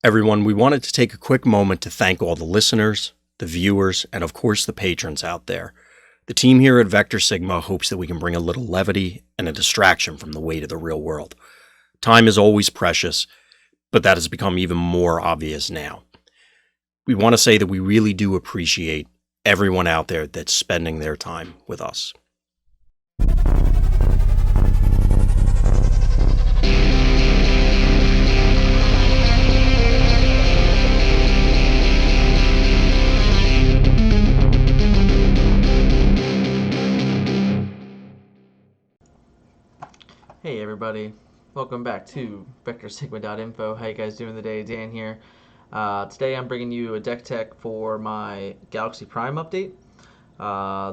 Everyone, we wanted to take a quick moment to thank all the listeners, the viewers, and of course the patrons out there. The team here at Vectorsigma hopes that we can bring a little levity and a distraction from the weight of the real world. Time is always precious, but that has become even more obvious now. We want to say that we really do appreciate everyone out there that's spending their time with us. Hey everybody, welcome back to Vectorsigma.info. How you guys doing today? Dan here. Today I'm bringing you a deck tech for my Galaxy Prime update.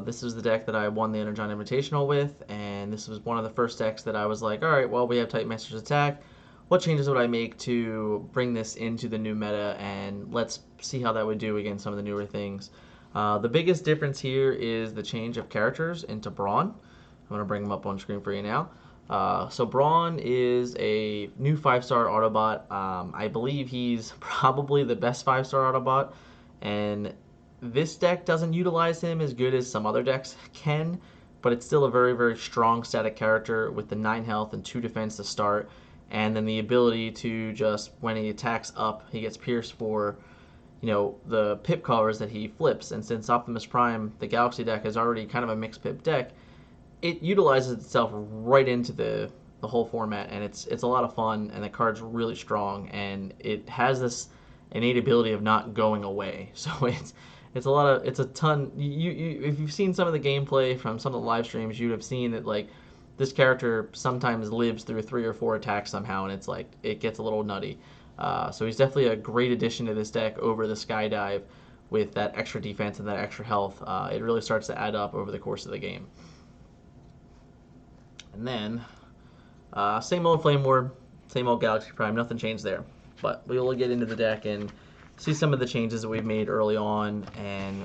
This is the deck that I won the Energon Invitational with, and this was one of the first decks that I was like, alright, well, we have Titan Master's Attack. What changes would I make to bring this into the new meta, and let's see how that would do against some of the newer things. The biggest difference here is the change of characters into Brawn. I'm going to bring them up on screen for you now. So Brawn is a new 5-star Autobot. I believe he's probably the best 5-star Autobot, and this deck doesn't utilize him as good as some other decks can, but it's still a very, very strong static character with the 9 health and 2 defense to start, and then the ability to just, when he attacks up, he gets pierced for, the pip colors that he flips. And since Optimus Prime, the Galaxy deck, is already kind of a mixed pip deck, it utilizes itself right into the whole format, and it's a lot of fun, and the card's really strong, and it has this innate ability of not going away. So it's a ton. You if you've seen some of the gameplay from some of the live streams, you'd have seen that like this character sometimes lives through 3 or 4 attacks somehow, and it's like it gets a little nutty. So he's definitely a great addition to this deck over the Skydive with that extra defense and that extra health. It really starts to add up over the course of the game. And then, same old Flame Ward, same old Galaxy Prime, nothing changed there. But we will get into the deck and see some of the changes that we've made early on, and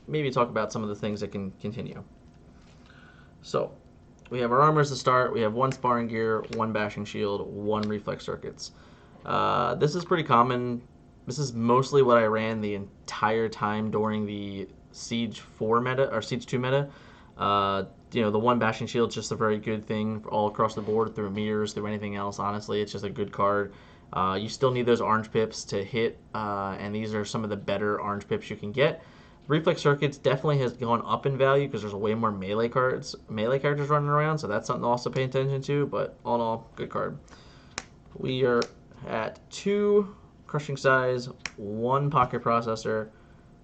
maybe talk about some of the things that can continue. So, we have our armors to start. We have 1 sparring gear, 1 bashing shield, 1 reflex circuits. This is pretty common. This is mostly what I ran the entire time during the Siege 4 meta, or Siege 2 meta. The 1 bashing shield is just a very good thing all across the board, through mirrors, through anything else. Honestly, it's just a good card. You still need those orange pips to hit, and these are some of the better orange pips you can get. Reflex circuits definitely has gone up in value because there's way more melee characters running around, so that's something to also pay attention to. But all in all, good card. We are at 2 crushing size, 1 pocket processor,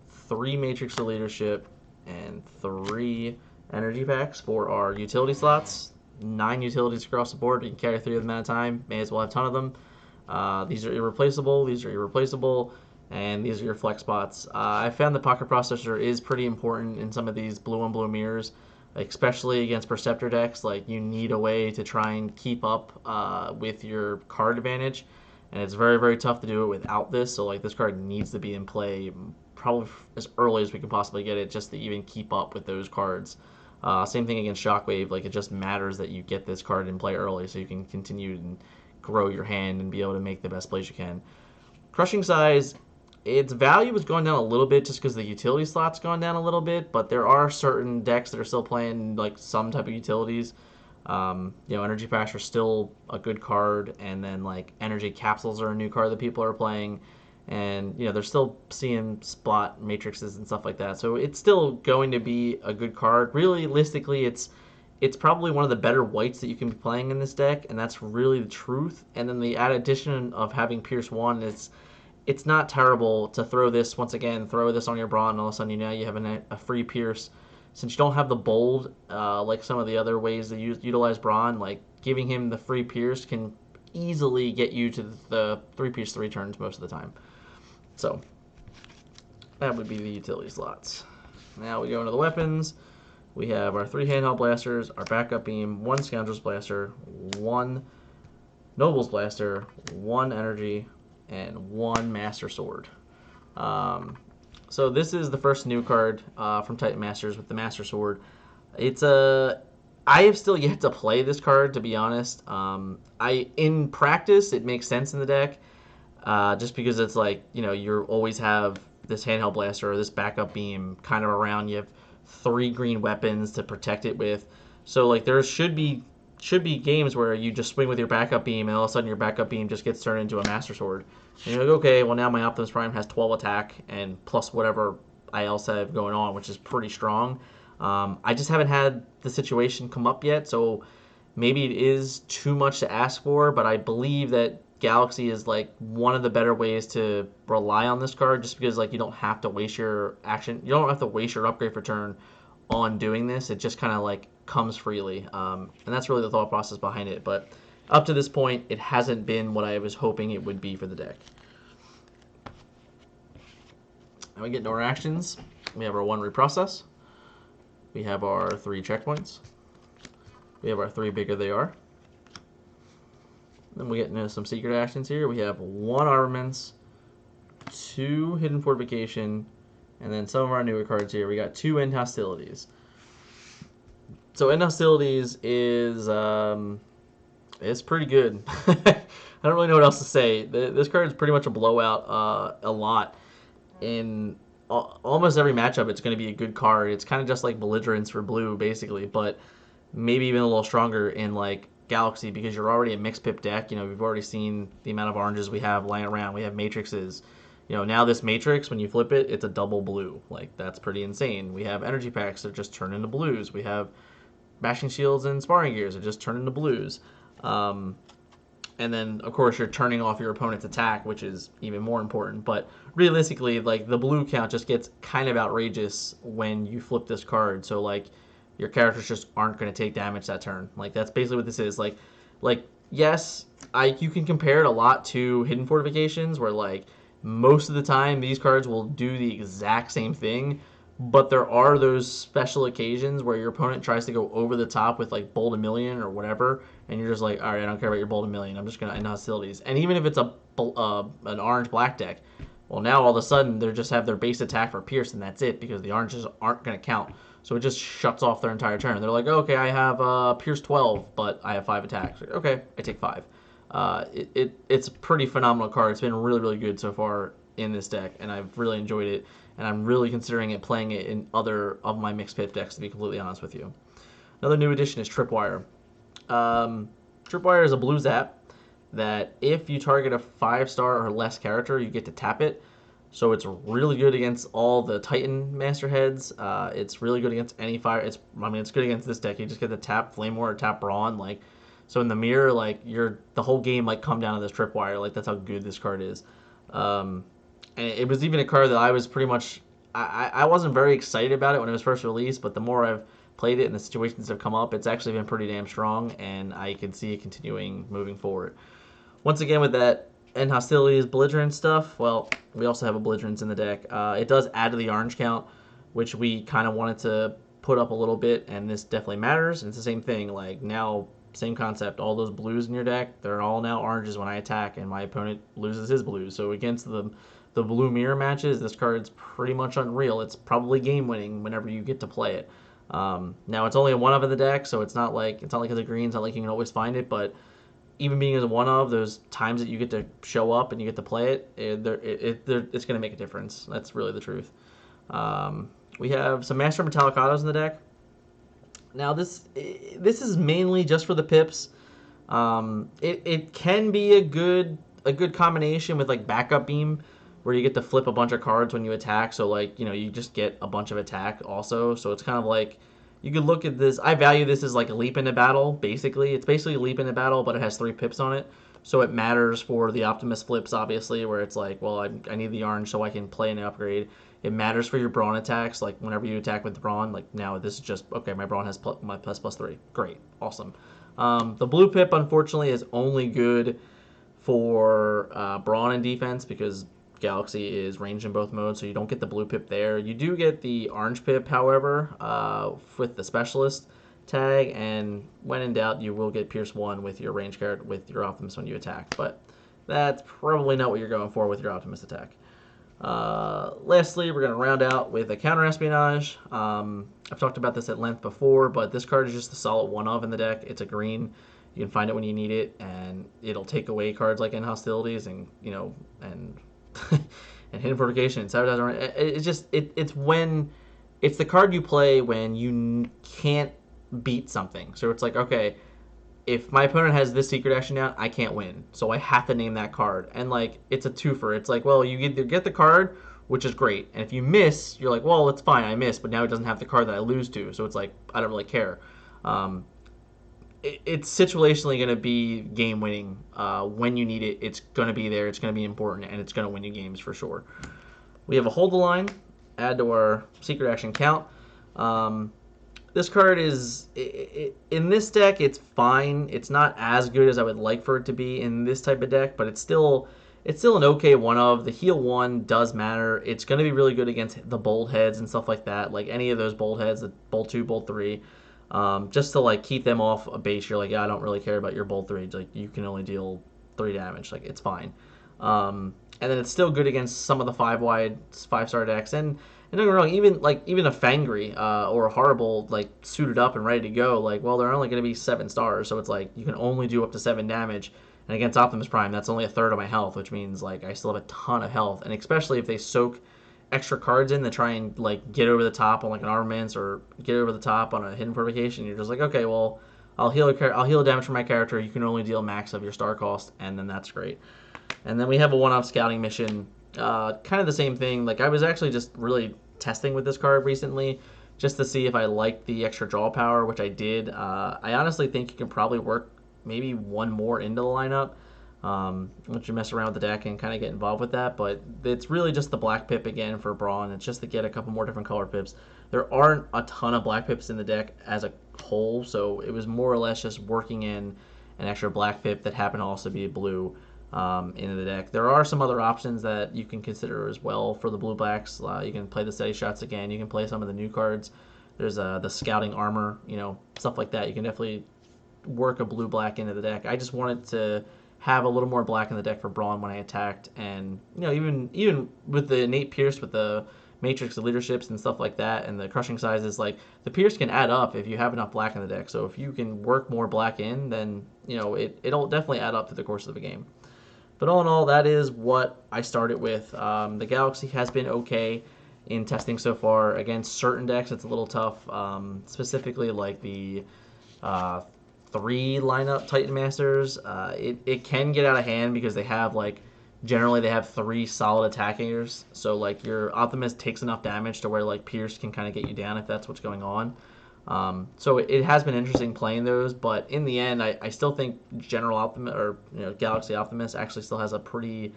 3 matrix of leadership, and 3 energy packs for our utility slots. 9 utilities across the board. You can carry 3 of them at a time. May as well have a ton of them. These are irreplaceable. And these are your flex spots. I found the pocket processor is pretty important in some of these blue on blue mirrors, especially against Perceptor decks. Like, you need a way to try and keep up with your card advantage, and it's very, very tough to do it without this. So like, this card needs to be in play probably as early as we can possibly get it, just to even keep up with those cards. Same thing against Shockwave. Like, it just matters that you get this card in play early so you can continue and grow your hand and be able to make the best plays you can. Crushing size, its value has gone down a little bit just because the utility slot's gone down a little bit, but there are certain decks that are still playing like some type of utilities. Energy packs are still a good card, and then like energy capsules are a new card that people are playing. And they're still seeing spot matrices and stuff like that, so it's still going to be a good card. Realistically, it's probably one of the better whites that you can be playing in this deck, and that's really the truth. And then the added addition of having Pierce 1 is, it's not terrible to throw this on your Brawn, and all of a sudden you have a free Pierce. Since you don't have the bold like some of the other ways that you utilize Brawn, like giving him the free Pierce can easily get you to the 3 Pierce 3 turns most of the time. So, that would be the utility slots. Now we go into the weapons. We have our 3 handheld blasters, our backup beam, 1 Scoundrel's Blaster, 1 Noble's Blaster, 1 Energy, and 1 Master Sword. So this is the first new card from Titan Masters with the Master Sword. I have still yet to play this card, to be honest. In practice, it makes sense in the deck. just because it's like, you always have this handheld blaster or this backup beam kind of around. You have 3 green weapons to protect it with. So like there should be games where you just swing with your backup beam and all of a sudden your backup beam just gets turned into a master sword. And you're like, okay, well now my Optimus Prime has 12 attack and plus whatever I else have going on, which is pretty strong. I just haven't had the situation come up yet, so maybe it is too much to ask for, but I believe that Galaxy is like one of the better ways to rely on this card, just because like you don't have to waste your action, you don't have to waste your upgrade for turn on doing this. It just kind of like comes freely, and that's really the thought process behind it. But up to this point, it hasn't been what I was hoping it would be for the deck. And we get into our actions. We have our 1 reprocess. We have our 3 checkpoints. We have our 3 bigger they are. Then we get into some secret actions here. We have 1 armaments, 2 hidden fortification, and then some of our newer cards here. We got 2 end hostilities. So end hostilities is it's pretty good. I don't really know what else to say. This card is pretty much a blowout a lot. In almost every matchup, it's going to be a good card. It's kind of just like belligerence for blue, basically, but maybe even a little stronger in like Galaxy because you're already a mixed pip deck. We've already seen the amount of oranges we have lying around. We have matrixes. Now this matrix, when you flip it, it's a double blue. Like that's pretty insane. We have energy packs that just turn into blues. We have bashing shields and sparring gears that just turn into blues. And then, of course, you're turning off your opponent's attack, which is even more important. But realistically, like the blue count just gets kind of outrageous when you flip this card. So like your characters just aren't going to take damage that turn. Like that's basically what this is. Like yes, you can compare it a lot to hidden fortifications, where like most of the time these cards will do the exact same thing. But there are those special occasions where your opponent tries to go over the top with like Bold a Million or whatever, and you're just like, all right, I don't care about your Bold a Million. I'm just gonna end hostilities. And even if it's an orange black deck, well now all of a sudden they just have their base attack for Pierce and that's it because the oranges aren't gonna count. So it just shuts off their entire turn. They're like, okay, I have Pierce 12, but I have 5 attacks. Like, okay, I take 5. It's a pretty phenomenal card. It's been really really good so far in this deck, and I've really enjoyed it. And I'm really considering playing it in other of my mixed pip decks, to be completely honest with you. Another new addition is Tripwire. Tripwire is a blue zap that if you target a 5-star or less character, you get to tap it. So it's really good against all the Titan Master Heads. It's really good against any fire. It's good against this deck. You just get to tap Flame War or tap Brawn. Like, so in the mirror, like the whole game like come down to this Tripwire. Like that's how good this card is. And it was even a card that I was pretty much I wasn't very excited about it when it was first released, but the more I've played it and the situations have come up, it's actually been pretty damn strong, and I can see it continuing moving forward. Once again, with that end hostilities belligerent stuff, well, we also have a belligerence in the deck. It does add to the orange count, which we kind of wanted to put up a little bit, and this definitely matters. And it's the same thing, like now, same concept. All those blues in your deck, they're all now oranges when I attack, and my opponent loses his blues. So against the blue mirror matches, this card's pretty much unreal. It's probably game winning whenever you get to play it. Now it's only a one of in the deck, so it's not like it's a green. It's not like you can always find it. But even being as a one of, those times that you get to show up and you get to play it, it's going to make a difference. That's really the truth. We have some Master Metallicados in the deck. Now this is mainly just for the pips. It can be a good combination with like backup beam, where you get to flip a bunch of cards when you attack. So like you just get a bunch of attack also. So it's kind of like you could look at this. I value this as like a leap into battle. Basically, it's basically a leap into battle, but it has 3 pips on it. So it matters for the Optimus flips, obviously, where it's like, well, I need the orange so I can play an upgrade. It matters for your Brawn attacks, like whenever you attack with the Brawn, like now this is just, okay, my Brawn has my ++3. Great, awesome. The blue pip, unfortunately, is only good for Brawn and defense because Galaxy is ranged in both modes, so you don't get the blue pip there. You do get the orange pip, however, with the specialist tag, and when in doubt, you will get Pierce 1 with your range card with your Optimus when you attack, but that's probably not what you're going for with your Optimus attack. Lastly, we're going to round out with a counter espionage. I've talked about this at length before, but this card is just a solid one of in the deck. It's a green. You can find it when you need it, and it'll take away cards like End Hostilities and and and Hidden Fortification and Sabotage. It's just it's the card you play when you can't beat something. So it's like, okay, if my opponent has this secret action down, I can't win. So I have to name that card. And like it's a twofer. It's like, well, you either get the card, which is great, and if you miss, you're like, well, it's fine, I missed, but now it doesn't have the card that I lose to. So it's like I don't really care. Um, it's situationally going to be game winning. When you need it, it's going to be there. It's going to be important, and it's going to win you games for sure. We have a hold the line, add to our secret action count. This card is in this deck. It's fine. It's not as good as I would like for it to be in this type of deck, but it's still an okay one of. The heal one does matter. It's going to be really good against the bold heads and stuff like that. Like any of those bold heads, the bold 2, bold 3. Just to like keep them off a base. You're like, yeah, I don't really care about your bold 3. Like you can only deal 3 damage. Like it's fine. And then it's still good against some of the 5-wide 5-star decks. And don't get me wrong, even a Fangry or a Horrible like suited up and ready to go, like, well, they're only going to be 7 stars, so it's like you can only do up to 7 damage. And against Optimus Prime, that's only a third of my health, which means like I still have a ton of health. And especially if they soak extra cards in to try and like get over the top on like an armaments or get over the top on a hidden fortification, you're just like, okay, well, I'll heal damage from my character. You can only deal max of your star cost, and then that's great. And then we have a one-off scouting mission. Kind of the same thing. Like I was actually just really testing with this card recently just to see if I liked the extra draw power, which I did. I honestly think you can probably work maybe one more into the lineup once you mess around with the deck and kind of get involved with that. But it's really just the black pip again for Brawn. It's just to get a couple more different color pips. There aren't a ton of black pips in the deck as a whole, so it was more or less just working in an extra black pip that happened to also be a blue into the deck. There are some other options that you can consider as well for the blue blacks. You can play the steady shots again. You can play some of the new cards. There's the scouting armor, stuff like that. You can definitely work a blue black into the deck. I just wanted to have a little more black in the deck for Brawn when I attacked, and even with the innate Pierce with the Matrix of Leaderships and stuff like that, and the crushing sizes, like the Pierce can add up if you have enough black in the deck. So if you can work more black in, then it'll definitely add up through the course of the game. But all in all, that is what I started with. The Galaxy has been okay in testing so far. Against certain decks, it's a little tough. Specifically, like the 3 lineup Titan Masters, it can get out of hand because they have generally they have 3 solid attackers. So like your Optimus takes enough damage to where like Pierce can kind of get you down if that's what's going on. So it has been interesting playing those, but in the end, I still think General Optimus or Galaxy Optimus actually still has a pretty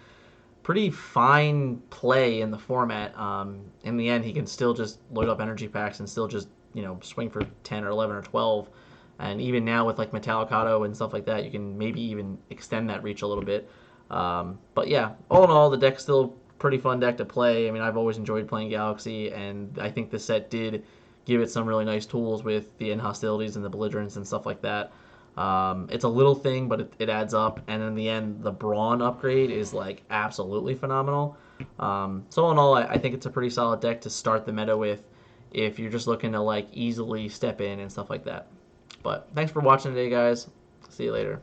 fine play in the format. In the end, he can still just load up energy packs and still just swing for 10 or 11 or 12. And even now with like Metallicato and stuff like that, you can maybe even extend that reach a little bit. But yeah, all in all, the deck's still pretty fun deck to play. I mean, I've always enjoyed playing Galaxy, and I think this set did give it some really nice tools with the End Hostilities and the Belligerents and stuff like that. It's a little thing, but it adds up. And in the end, the Brawn upgrade is like absolutely phenomenal. So all in all, I think it's a pretty solid deck to start the meta with if you're just looking to like easily step in and stuff like that. But thanks for watching today, guys. See you later.